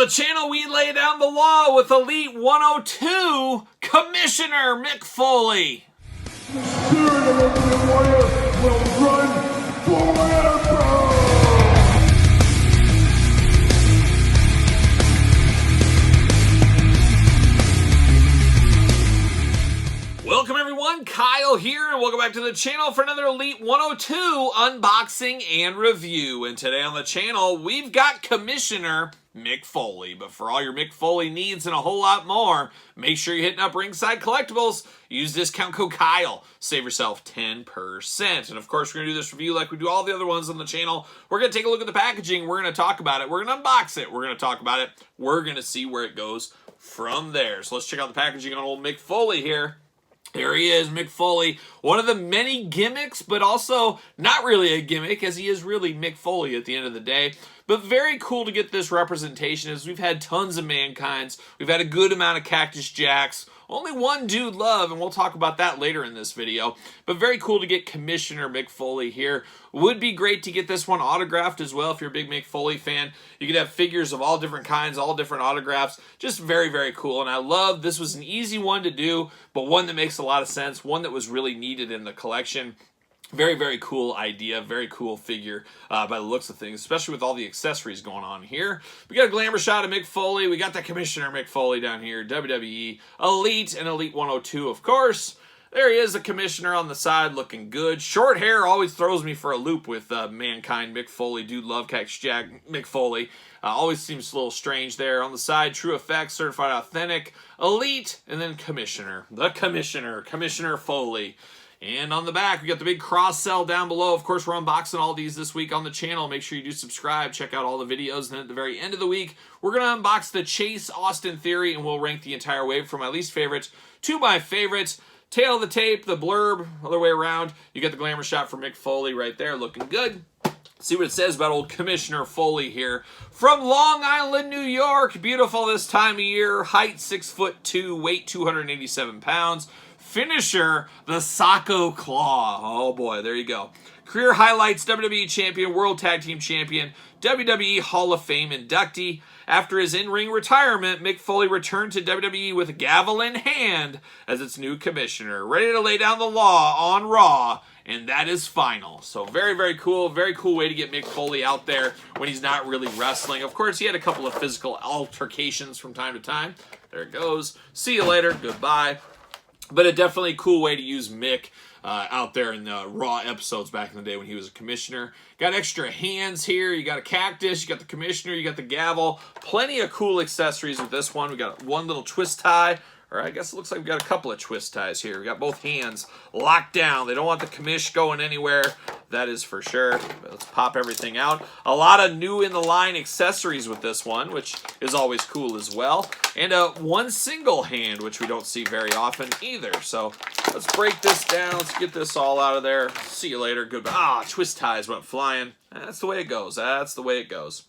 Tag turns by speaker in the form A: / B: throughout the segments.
A: channel, we lay down the law with Elite 102, Commissioner Mick Foley.
B: The spirit of Ultimate Warrior will run forever!
A: Welcome everyone, Kyle here, and welcome back to the channel for another Elite 102 unboxing and review. And today on the channel, we've got Commissioner Mick Foley. But for all your Mick Foley needs and a whole lot more, make sure you're hitting up Ringside Collectibles. Use discount code Kyle. Save yourself 10%. And of course, we're going to do this review like we do all the other ones on the channel. We're going to take a look at the packaging. We're going to talk about it. We're going to unbox it. We're going to talk about it. We're going to see where it goes from there. So let's check out the packaging on old Mick Foley here. There he is, Mick Foley, one of the many gimmicks, but also not really a gimmick, as he is really Mick Foley at the end of the day. But very cool to get this representation, as we've had tons of Mankind's. We've had a good amount of Cactus Jacks. Only one Dude Love, and we'll talk about that later in this video. But very cool to get Commissioner Mick Foley here. Would be great to get this one autographed as well if you're a big Mick Foley fan. You could have figures of all different kinds, all different autographs. Just very, very cool. And I love this was an easy one to do, but one that makes a lot of sense. One that was really needed in the collection. Very, very cool idea. Very cool figure by the looks of things, especially with all the accessories going on here. We got a glamour shot of Mick Foley. We got the Commissioner Mick Foley down here. WWE Elite and Elite 102, of course. There he is, the Commissioner on the side, looking good. Short hair always throws me for a loop with Mankind Mick Foley. Dude Love Cactus Jack Mick Foley. Always seems a little strange there. On the side, True Effects, Certified Authentic, Elite, and then Commissioner. The Commissioner, Commissioner Foley. And on the back, we got the big cross sell down below. Of course, we're unboxing all these this week on the channel. Make sure you do subscribe, check out all the videos. And then at the very end of the week, we're going to unbox the Chase Austin Theory, and we'll rank the entire wave from my least favorite to my favorites. Tail of the tape, the blurb, other way around. You get the glamour shot for Mick Foley right there, looking good. See what it says about old Commissioner Foley here. From Long Island, New York. Beautiful this time of year. Height 6'2", weight 287 pounds. Finisher, the Sacco Claw. Oh boy, there you go. Career highlights, WWE Champion, World Tag Team Champion, WWE Hall of Fame inductee. After his in-ring retirement, Mick Foley returned to WWE with a gavel in hand as its new commissioner, ready to lay down the law on Raw, and that is final. So very, very cool way to get Mick Foley out there when he's not really wrestling. Of course, he had a couple of physical altercations from time to time. There it goes. See you later. Goodbye. But a definitely cool way to use Mick out there in the Raw episodes back in the day when he was a commissioner. Got extra hands here. You got a cactus. You got the commissioner. You got the gavel. Plenty of cool accessories with this one. We got one little twist tie. Or I guess it looks like we've got a couple of twist ties here. We got both hands locked down. They don't want the commish going anywhere. That is for sure. But let's pop everything out. A lot of new in the line accessories with this one, which is always cool as well. And one single hand, which we don't see very often either. So let's break this down. Let's get this all out of there. See you later. Goodbye. Ah, twist ties went flying. That's the way it goes. That's the way it goes.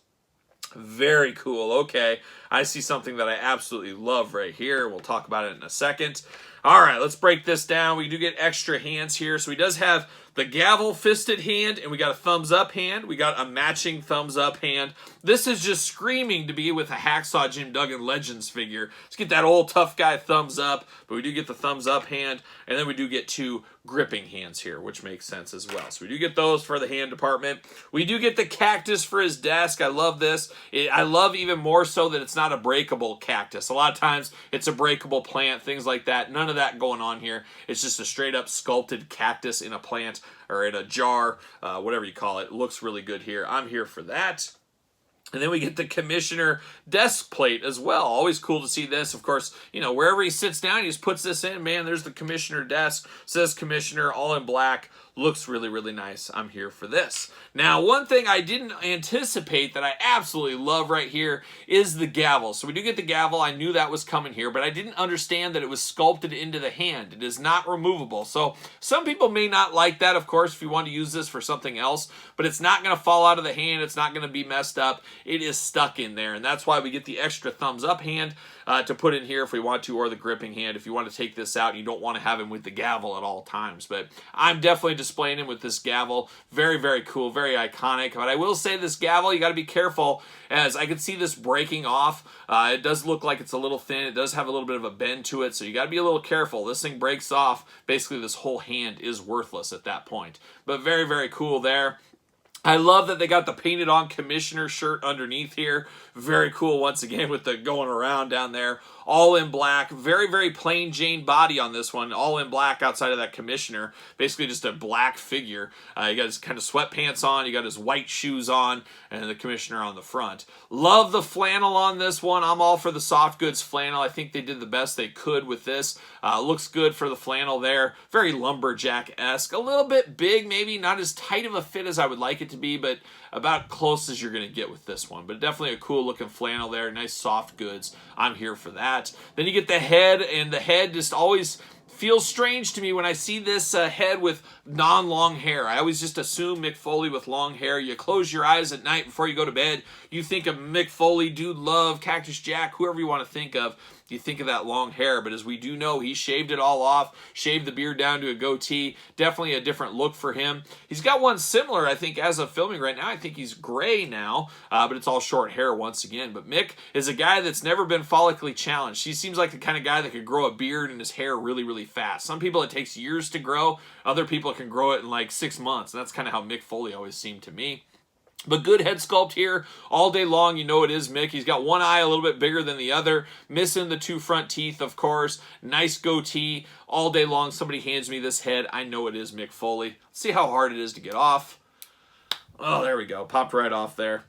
A: Very cool. Okay, I see something that I absolutely love right here. We'll talk about it in a second. All right, let's break this down. We do get extra hands here. So he does have the gavel fisted hand, and we got a thumbs up hand. We got a matching thumbs up hand. This is just screaming to be with a Hacksaw Jim Duggan Legends figure. Let's get that old tough guy thumbs up, but we do get the thumbs up hand, and then we do get two gripping hands here, which makes sense as well. So we do get those for the hand department. We do get the cactus for his desk. I love this. I love even more so that it's not a breakable cactus. A lot of times it's a breakable plant, things like that. None of that going on here. It's just a straight up sculpted cactus in a plant or in a jar, whatever you call it. It looks really good here. I'm here for that. And then we get the Commissioner desk plate as well. Always cool to see this. Of course, you know, wherever he sits down, he just puts this in. Man, there's the Commissioner desk. Says Commissioner, all in black. Looks really, really nice. I'm here for this. Now, one thing I didn't anticipate that I absolutely love right here is the gavel. So we do get the gavel. I knew that was coming here, but I didn't understand that it was sculpted into the hand. It is not removable. So some people may not like that, of course, if you want to use this for something else, but it's not going to fall out of the hand. It's not going to be messed up. it is stuck in there, and that's why we get the extra thumbs up hand to put in here if we want to, or the gripping hand if you want to take this out and you don't want to have him with the gavel at all times. But I'm definitely displaying him with this gavel. Very, very cool, very iconic. But I will say this gavel, you got to be careful, as I can see this breaking off. It does look like it's a little thin. It does have a little bit of a bend to it, so you got to be a little careful. This thing breaks off. Basically, this whole hand is worthless at that point. But very, very cool there. I love that they got the painted on commissioner shirt underneath here. Very cool once again with the going around down there. All in black. Very, very plain Jane body on this one. All in black outside of that commissioner. Basically just a black figure. You got his kind of sweatpants on. You got his white shoes on. And the commissioner on the front. Love the flannel on this one. I'm all for the soft goods flannel. I think they did the best they could with this. Looks good for the flannel there. Very lumberjack-esque. A little bit big, maybe not as tight of a fit as I would like it to be, but about close as you're going to get with this one. But definitely a cool looking flannel there. Nice soft goods. I'm here for that. Then you get the head, and the head just always feels strange to me when I see this head with non-long hair. I always just assume Mick Foley with long hair. You close your eyes at night before you go to bed, you think of Mick Foley, Dude Love, Cactus Jack, whoever you want to think of. You think of that long hair, but as we do know, he shaved it all off, shaved the beard down to a goatee. Definitely a different look for him. He's got one similar, I think, as of filming right now. I think he's gray now, but it's all short hair once again. But Mick is a guy that's never been follically challenged. He seems like the kind of guy that could grow a beard and his hair really, really fast. Some people it takes years to grow. Other people can grow it in like 6 months, and that's kind of how Mick Foley always seemed to me. But good head sculpt here all day long. You know it is Mick. He's got one eye a little bit bigger than the other. Missing the 2 front teeth, of course. Nice goatee. All day long, somebody hands me this head. I know it is Mick Foley. Let's see how hard it is to get off. Oh, there we go. Popped right off there.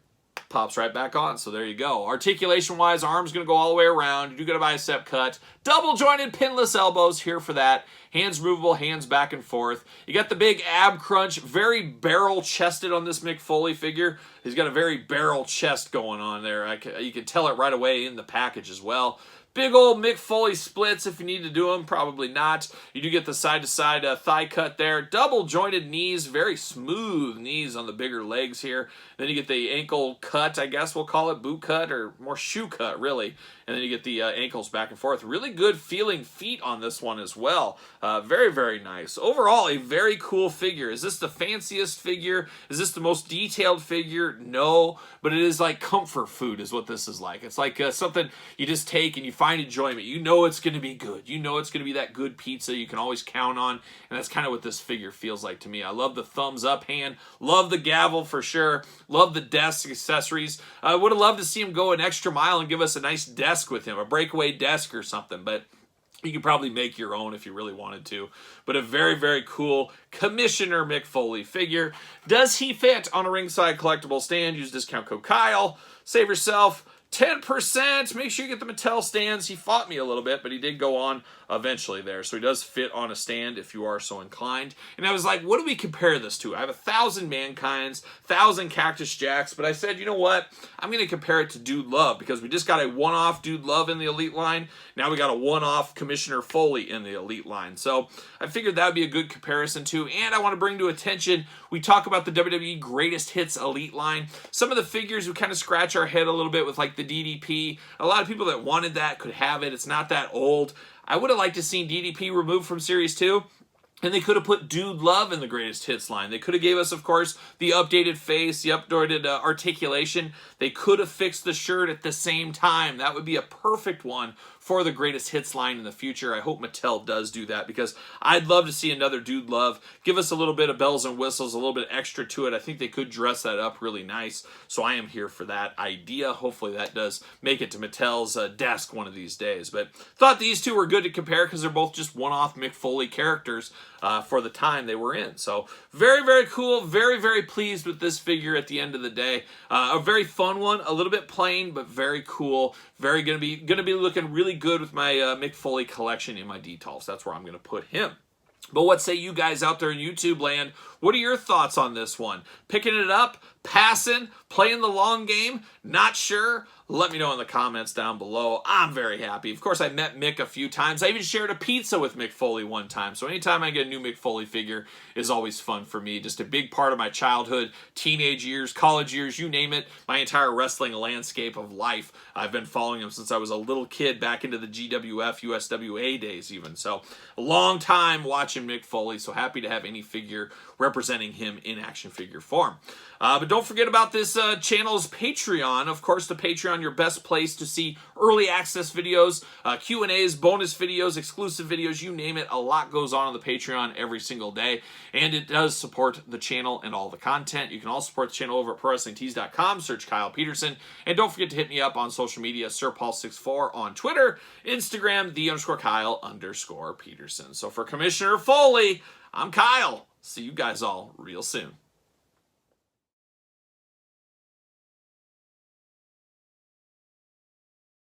A: Pops right back on, so there you go. Articulation-wise, arm's going to go all the way around. You do get a bicep cut. Double-jointed pinless elbows here for that. Hands movable, hands back and forth. You got the big ab crunch, very barrel-chested on this Mick Foley figure. He's got a very barrel chest going on there. You can tell it right away in the package as well. Big old Mick Foley splits if you need to do them. Probably not. You do get the side-to-side thigh cut there. Double-jointed knees. Very smooth knees on the bigger legs here. Then you get the ankle cut, I guess we'll call it. Boot cut or more shoe cut, really. And then you get the ankles back and forth. Really good feeling feet on this one as well. Very, very nice. Overall, a very cool figure. Is this the fanciest figure? Is this the most detailed figure? No. But it is like comfort food is what this is like. It's like something you just take and you find enjoyment. You know it's going to be good. You know it's going to be that good pizza you can always count on. And that's kind of what this figure feels like to me. I love the thumbs up hand. Love the gavel for sure. Love the desk accessories. I would have loved to see him go an extra mile and give us a nice desk with him. A breakaway desk or something. But you could probably make your own if you really wanted to. But a very, very cool Commissioner Mick Foley figure. Does he fit on a ringside collectible stand? Use discount code Kyle. Save yourself 10%. Make sure you get the Mattel stands. He fought me a little bit, but he did go on eventually there. So he does fit on a stand if you are so inclined. And I was like, what do we compare this to? I have 1,000 Mankind's, 1,000 Cactus Jacks, but I said, you know what? I'm going to compare it to Dude Love because we just got a one-off Dude Love in the Elite line. Now we got a one-off Commissioner Foley in the Elite line. So I figured that would be a good comparison too. And I want to bring to attention, we talk about the WWE Greatest Hits Elite line. Some of the figures, we kind of scratch our head a little bit with like the DDP. A lot of people that wanted that could have it. It's not that old. I would have liked to seen DDP removed from Series 2. And they could have put Dude Love in the Greatest Hits line. They could have gave us, of course, the updated face, the updated articulation. They could have fixed the shirt at the same time. That would be a perfect one for the Greatest Hits line in the future. I hope Mattel does do that because I'd love to see another Dude Love. Give us a little bit of bells and whistles, a little bit extra to it. I think they could dress that up really nice. So I am here for that idea. Hopefully that does make it to Mattel's desk one of these days. But thought these two were good to compare because they're both just one-off Mick Foley characters for the time they were in. So very, very cool. Very, very pleased with this figure at the end of the day. A very fun one, a little bit plain, but very cool. Very gonna be looking really good with my Mick Foley collection in my details. That's where I'm gonna put him. But what say you guys out there in YouTube land? What are your thoughts on this one? Picking it up, passing, playing the long game, not sure? Let me know in the comments down below. I'm very happy. Of course, I met Mick a few times. I even shared a pizza with Mick Foley one time. So anytime I get a new Mick Foley figure is always fun for me. Just a big part of my childhood, teenage years, college years, you name it. My entire wrestling landscape of life. I've been following him since I was a little kid back into the GWF, USWA days even. So a long time watching Mick Foley. So happy to have any figure representing him in action figure form. But don't forget about this channel's Patreon. Of course, the Patreon, your best place to see early access videos, Q&As, bonus videos, exclusive videos, you name it. A lot goes on the Patreon every single day, and it does support the channel and all the content. You can also support the channel over at ProWrestlingTees.com. Search Kyle Peterson, and don't forget to hit me up on social media, SirPaul64 on Twitter, Instagram, _Kyle_Peterson. So for Commissioner Foley, I'm Kyle. See you guys all real soon.